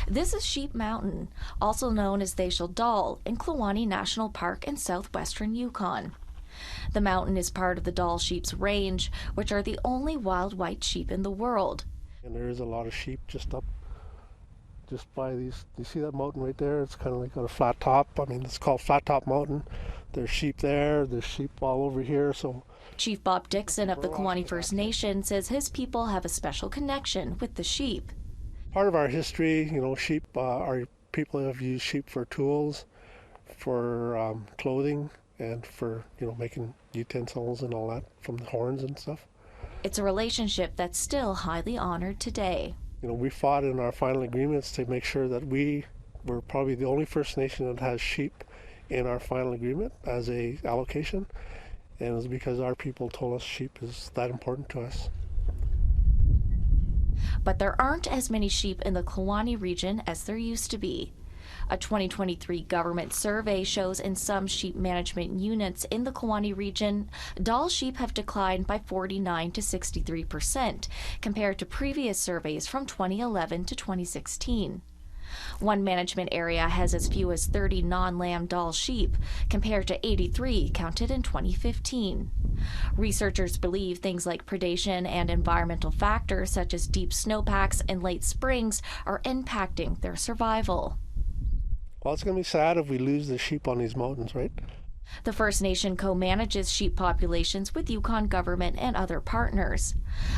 This is Sheep Mountain, also known as Dall, in Kluane National Park in southwestern Yukon. The mountain is part of the Dall sheep's range, which are the only wild white sheep in the world. And there is a lot of sheep just by these. You see that mountain right there? It's kind of like got a flat top. I mean, it's called Flat Top Mountain. There's sheep there. There's sheep all over here. So Chief Bob Dixon of the Kluane First Nation says his people have a special connection with the sheep. Part of our history, sheep, our people have used sheep for tools, for clothing, and for, making utensils and all that from the horns and stuff. It's a relationship that's still highly honored today. We fought in our final agreements to make sure that we were probably the only First Nation that has sheep in our final agreement as a allocation. And it was because our people told us sheep is that important to us. But there aren't as many sheep in the Kluane region as there used to be. A 2023 government survey shows in some sheep management units in the Kluane region, Dall sheep have declined by 49 to 63% compared to previous surveys from 2011 to 2016. One management area has as few as 30 non-lamb Dall sheep, compared to 83 counted in 2015. Researchers believe things like predation and environmental factors such as deep snowpacks and late springs are impacting their survival. Well, it's going to be sad if we lose the sheep on these mountains, right? The First Nation co-manages sheep populations with Yukon government and other partners.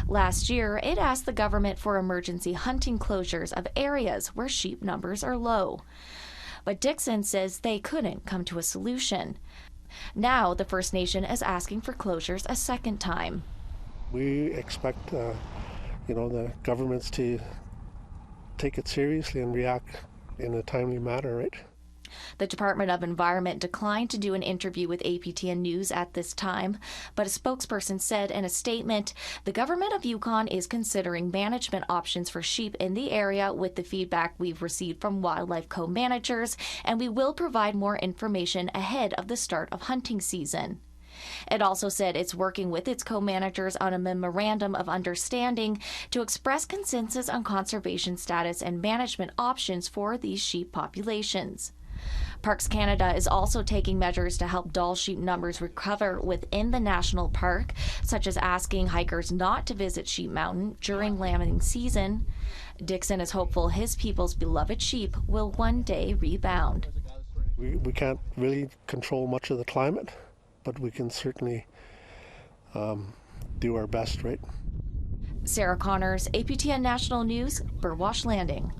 Last year, it asked the government for emergency hunting closures of areas where sheep numbers are low. But Dixon says they couldn't come to a solution. Now, the First Nation is asking for closures a second time. We expect, the governments to take it seriously and react in a timely manner, right? The Department of Environment declined to do an interview with APTN News at this time, but a spokesperson said in a statement, the government of Yukon is considering management options for sheep in the area with the feedback we've received from wildlife co-managers, and we will provide more information ahead of the start of hunting season. It also said it's working with its co-managers on a memorandum of understanding to express consensus on conservation status and management options for these sheep populations. Parks Canada is also taking measures to help Dall sheep numbers recover within the national park, such as asking hikers not to visit Sheep Mountain during lambing season. Dixon is hopeful his people's beloved sheep will one day rebound. We can't really control much of the climate, but we can certainly do our best, right? Sarah Connors, APTN National News, Burwash Landing.